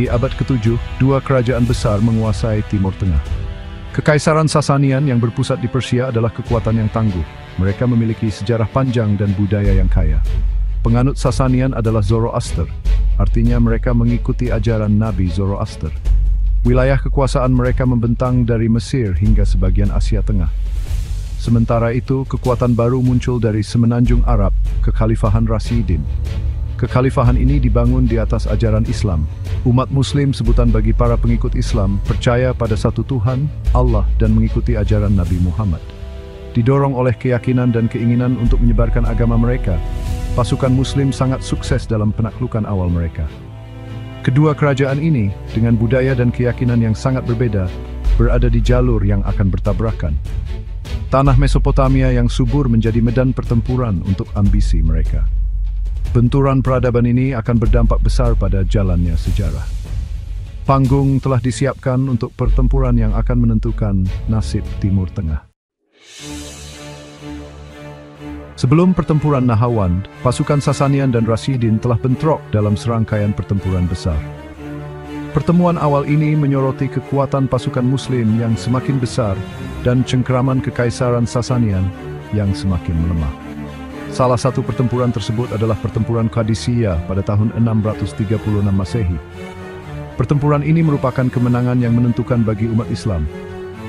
Di abad ke-7, dua kerajaan besar menguasai Timur Tengah. Kekaisaran Sasanian yang berpusat di Persia adalah kekuatan yang tangguh. Mereka memiliki sejarah panjang dan budaya yang kaya. Penganut Sasanian adalah Zoroaster, artinya mereka mengikuti ajaran Nabi Zoroaster. Wilayah kekuasaan mereka membentang dari Mesir hingga sebagian Asia Tengah. Sementara itu, kekuatan baru muncul dari semenanjung Arab, Kekhalifahan Rashidin. Kekhalifahan ini dibangun di atas ajaran Islam. Umat Muslim, sebutan bagi para pengikut Islam, percaya pada satu Tuhan, Allah, dan mengikuti ajaran Nabi Muhammad. Didorong oleh keyakinan dan keinginan untuk menyebarkan agama mereka, pasukan Muslim sangat sukses dalam penaklukan awal mereka. Kedua kerajaan ini, dengan budaya dan keyakinan yang sangat berbeda, berada di jalur yang akan bertabrakan. Tanah Mesopotamia yang subur menjadi medan pertempuran untuk ambisi mereka. Benturan peradaban ini akan berdampak besar pada jalannya sejarah. Panggung telah disiapkan untuk pertempuran yang akan menentukan nasib Timur Tengah. Sebelum pertempuran Nahawand, pasukan Sasanian dan Rashidin telah bentrok dalam serangkaian pertempuran besar. Pertemuan awal ini menyoroti kekuatan pasukan Muslim yang semakin besar dan cengkeraman kekaisaran Sasanian yang semakin melemah. Salah satu pertempuran tersebut adalah pertempuran Qadisiyah pada tahun 636 Masehi. Pertempuran ini merupakan kemenangan yang menentukan bagi umat Islam.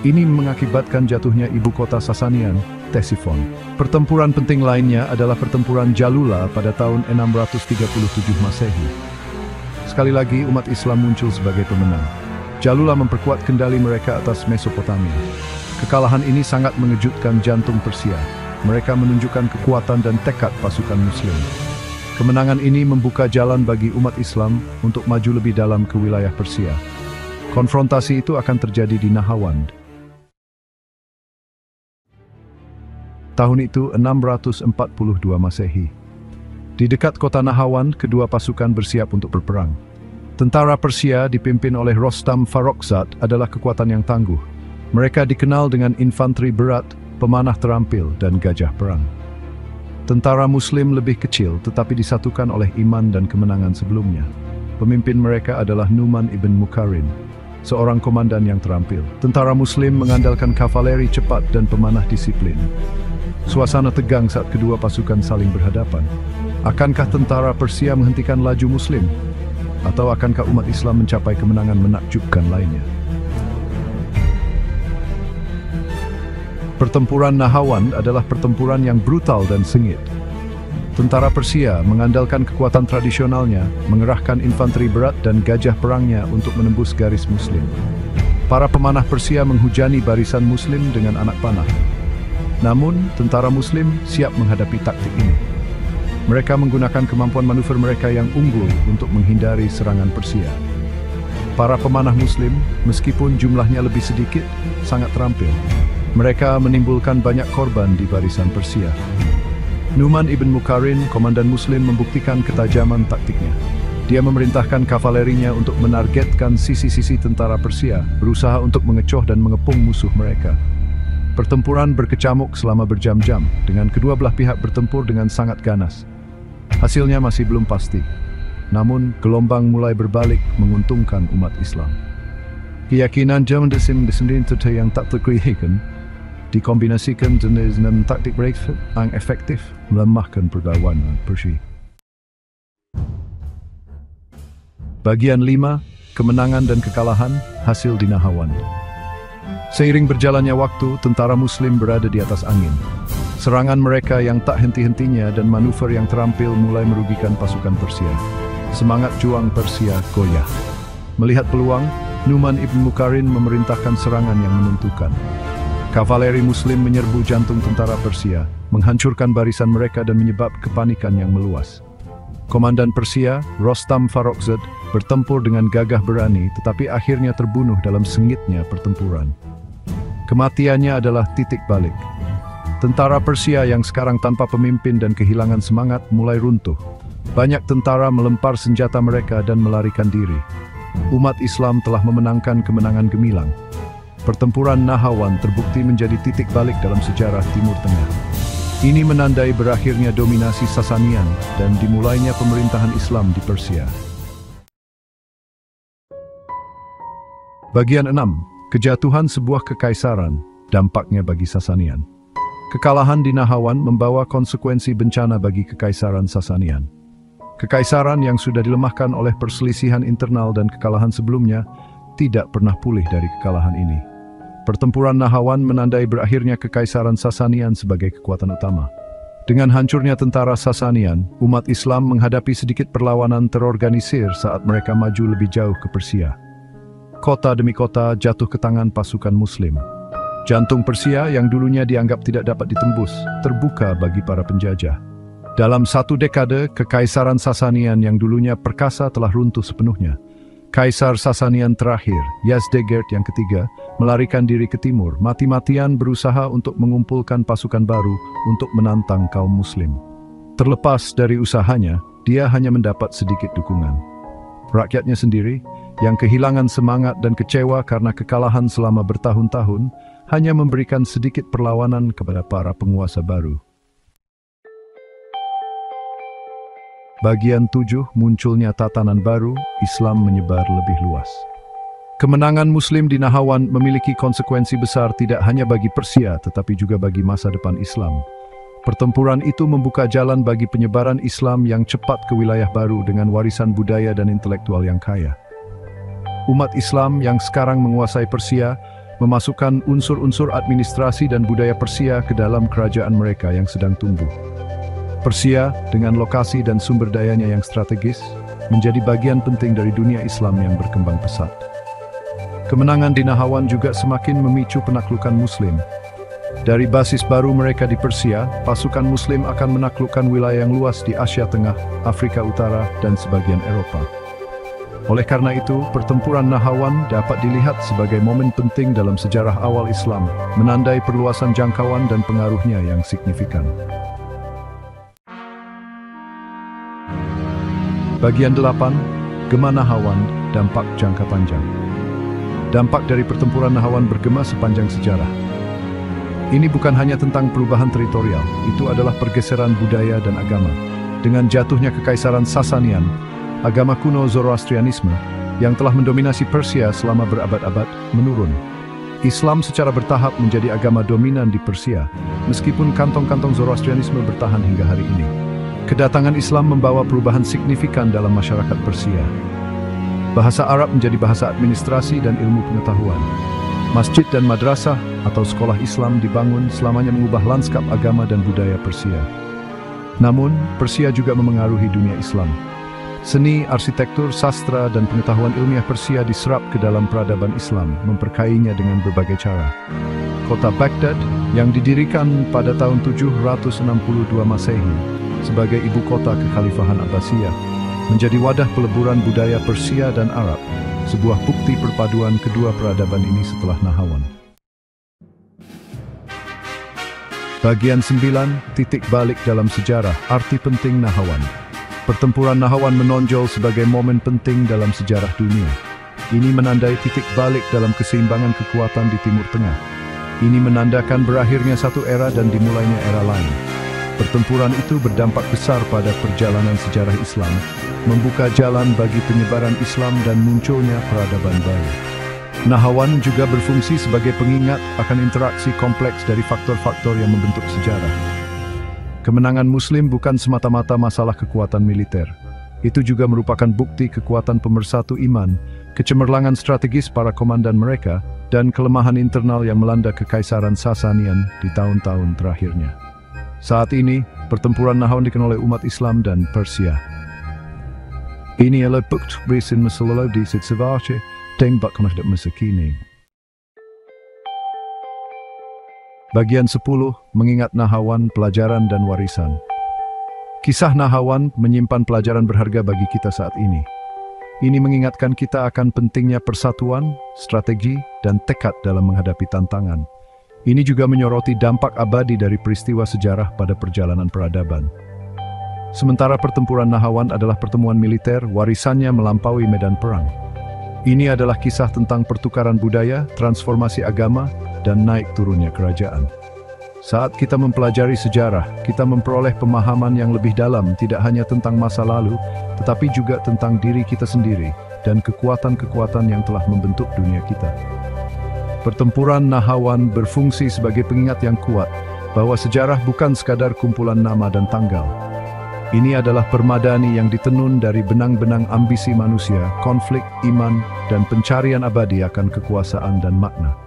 Ini mengakibatkan jatuhnya ibu kota Sasanian, Ctesiphon. Pertempuran penting lainnya adalah pertempuran Jalula pada tahun 637 Masehi. Sekali lagi umat Islam muncul sebagai pemenang. Jalula memperkuat kendali mereka atas Mesopotamia. Kekalahan ini sangat mengejutkan jantung Persia. Mereka menunjukkan kekuatan dan tekad pasukan Muslim. Kemenangan ini membuka jalan bagi umat Islam untuk maju lebih dalam ke wilayah Persia. Konfrontasi itu akan terjadi di Nahawand. Tahun itu 642 Masehi. Di dekat kota Nahawand, kedua pasukan bersiap untuk berperang. Tentara Persia dipimpin oleh Rostam Farrokhzad adalah kekuatan yang tangguh. Mereka dikenal dengan infanteri berat, pemanah terampil, dan gajah perang. Tentara Muslim lebih kecil tetapi disatukan oleh iman dan kemenangan sebelumnya. Pemimpin mereka adalah Numan ibn Muqarrin, seorang komandan yang terampil. Tentara Muslim mengandalkan kavaleri cepat dan pemanah disiplin. Suasana tegang saat kedua pasukan saling berhadapan. Akankah tentara Persia menghentikan laju Muslim? Atau akankah umat Islam mencapai kemenangan menakjubkan lainnya? Pertempuran Nahawand adalah pertempuran yang brutal dan sengit. Tentara Persia mengandalkan kekuatan tradisionalnya, mengerahkan infanteri berat dan gajah perangnya untuk menembus garis Muslim. Para pemanah Persia menghujani barisan Muslim dengan anak panah. Namun, tentara Muslim siap menghadapi taktik ini. Mereka menggunakan kemampuan manuver mereka yang unggul untuk menghindari serangan Persia. Para pemanah Muslim, meskipun jumlahnya lebih sedikit, sangat terampil. Mereka menimbulkan banyak korban di barisan Persia. Numan ibn Muqarrin, komandan Muslim, membuktikan ketajaman taktiknya. Dia memerintahkan kavalerinya untuk menargetkan sisi-sisi tentara Persia, berusaha untuk mengecoh dan mengepung musuh mereka. Pertempuran berkecamuk selama berjam-jam, dengan kedua belah pihak bertempur dengan sangat ganas. Hasilnya masih belum pasti. Namun, gelombang mulai berbalik menguntungkan umat Islam. Keyakinan Jerman sendiri yang tak terkrihikan, dikombinasikan dengan taktik breakthrough yang efektif melemahkan perlawanan Persia. Bagian 5, kemenangan dan kekalahan, hasil di Nahawand. Seiring berjalannya waktu, tentara Muslim berada di atas angin. Serangan mereka yang tak henti-hentinya dan manuver yang terampil mulai merugikan pasukan Persia. Semangat juang Persia goyah. Melihat peluang, Numan ibn Muqarrin memerintahkan serangan yang menentukan. Kavaleri Muslim menyerbu jantung tentara Persia, menghancurkan barisan mereka dan menyebabkan kepanikan yang meluas. Komandan Persia, Rostam Farrokhzad, bertempur dengan gagah berani tetapi akhirnya terbunuh dalam sengitnya pertempuran. Kematiannya adalah titik balik. Tentara Persia yang sekarang tanpa pemimpin dan kehilangan semangat mulai runtuh. Banyak tentara melempar senjata mereka dan melarikan diri. Umat Islam telah memenangkan kemenangan gemilang. Pertempuran Nahawand terbukti menjadi titik balik dalam sejarah Timur Tengah. Ini menandai berakhirnya dominasi Sasanian dan dimulainya pemerintahan Islam di Persia. Bagian 6. Kejatuhan sebuah kekaisaran, dampaknya bagi Sasanian. Kekalahan di Nahawan membawa konsekuensi bencana bagi kekaisaran Sasanian. Kekaisaran yang sudah dilemahkan oleh perselisihan internal dan kekalahan sebelumnya tidak pernah pulih dari kekalahan ini. Pertempuran Nahawan menandai berakhirnya kekaisaran Sasanian sebagai kekuatan utama. Dengan hancurnya tentara Sasanian, umat Islam menghadapi sedikit perlawanan terorganisir saat mereka maju lebih jauh ke Persia. Kota demi kota jatuh ke tangan pasukan Muslim. Jantung Persia yang dulunya dianggap tidak dapat ditembus, terbuka bagi para penjajah. Dalam satu dekade, kekaisaran Sasanian yang dulunya perkasa telah runtuh sepenuhnya. Kaisar Sasanian terakhir, Yazdegerd yang ketiga, melarikan diri ke timur, mati-matian berusaha untuk mengumpulkan pasukan baru untuk menantang kaum Muslim. Terlepas dari usahanya, dia hanya mendapat sedikit dukungan. Rakyatnya sendiri, yang kehilangan semangat dan kecewa karena kekalahan selama bertahun-tahun, hanya memberikan sedikit perlawanan kepada para penguasa baru. Bagian 7. Munculnya tatanan baru, Islam menyebar lebih luas. Kemenangan Muslim di Nahawan memiliki konsekuensi besar tidak hanya bagi Persia tetapi juga bagi masa depan Islam. Pertempuran itu membuka jalan bagi penyebaran Islam yang cepat ke wilayah baru dengan warisan budaya dan intelektual yang kaya. Umat Islam yang sekarang menguasai Persia memasukkan unsur-unsur administrasi dan budaya Persia ke dalam kerajaan mereka yang sedang tumbuh. Persia, dengan lokasi dan sumber dayanya yang strategis, menjadi bagian penting dari dunia Islam yang berkembang pesat. Kemenangan di Nahawan juga semakin memicu penaklukan Muslim. Dari basis baru mereka di Persia, pasukan Muslim akan menaklukkan wilayah yang luas di Asia Tengah, Afrika Utara, dan sebagian Eropa. Oleh karena itu, pertempuran Nahawan dapat dilihat sebagai momen penting dalam sejarah awal Islam, menandai perluasan jangkauan dan pengaruhnya yang signifikan. Bagian 8. Gema Nahawan, dampak jangka panjang. Dampak dari pertempuran Nahawan bergema sepanjang sejarah. Ini bukan hanya tentang perubahan teritorial, itu adalah pergeseran budaya dan agama. Dengan jatuhnya kekaisaran Sasanian, agama kuno Zoroastrianisme, yang telah mendominasi Persia selama berabad-abad, menurun. Islam secara bertahap menjadi agama dominan di Persia, meskipun kantong-kantong Zoroastrianisme bertahan hingga hari ini. Kedatangan Islam membawa perubahan signifikan dalam masyarakat Persia. Bahasa Arab menjadi bahasa administrasi dan ilmu pengetahuan. Masjid dan madrasah atau sekolah Islam dibangun selamanya mengubah lanskap agama dan budaya Persia. Namun, Persia juga memengaruhi dunia Islam. Seni, arsitektur, sastra, dan pengetahuan ilmiah Persia diserap ke dalam peradaban Islam, memperkayainya dengan berbagai cara. Kota Baghdad, yang didirikan pada tahun 762 Masehi, sebagai ibu kota kekhalifahan Abbasiyah, menjadi wadah peleburan budaya Persia dan Arab, sebuah bukti perpaduan kedua peradaban ini setelah Nahawan. Bagian 9. Titik balik dalam sejarah, arti penting Nahawan. Pertempuran Nahawan menonjol sebagai momen penting dalam sejarah dunia. Ini menandai titik balik dalam keseimbangan kekuatan di Timur Tengah. Ini menandakan berakhirnya satu era dan dimulainya era lain. Pertempuran itu berdampak besar pada perjalanan sejarah Islam, membuka jalan bagi penyebaran Islam dan munculnya peradaban baru. Nahawan juga berfungsi sebagai pengingat akan interaksi kompleks dari faktor-faktor yang membentuk sejarah. Kemenangan Muslim bukan semata-mata masalah kekuatan militer. Itu juga merupakan bukti kekuatan pemersatu iman, kecemerlangan strategis para komandan mereka, dan kelemahan internal yang melanda kekaisaran Sasanian di tahun-tahun terakhirnya. Saat ini, pertempuran Nahawan dikenal oleh umat Islam dan Persia. Ini adalah bukti berisi masalah di sejarah tembak konflik masa kini. Bagian 10. Mengingat Nahawan, pelajaran dan warisan. Kisah Nahawan menyimpan pelajaran berharga bagi kita saat ini. Ini mengingatkan kita akan pentingnya persatuan, strategi, dan tekad dalam menghadapi tantangan. Ini juga menyoroti dampak abadi dari peristiwa sejarah pada perjalanan peradaban. Sementara pertempuran Nahawan adalah pertemuan militer, warisannya melampaui medan perang. Ini adalah kisah tentang pertukaran budaya, transformasi agama, dan naik turunnya kerajaan. Saat kita mempelajari sejarah, kita memperoleh pemahaman yang lebih dalam tidak hanya tentang masa lalu, tetapi juga tentang diri kita sendiri dan kekuatan-kekuatan yang telah membentuk dunia kita. Pertempuran Nahawan berfungsi sebagai pengingat yang kuat bahwa sejarah bukan sekadar kumpulan nama dan tanggal. Ini adalah permadani yang ditenun dari benang-benang ambisi manusia, konflik, iman, dan pencarian abadi akan kekuasaan dan makna.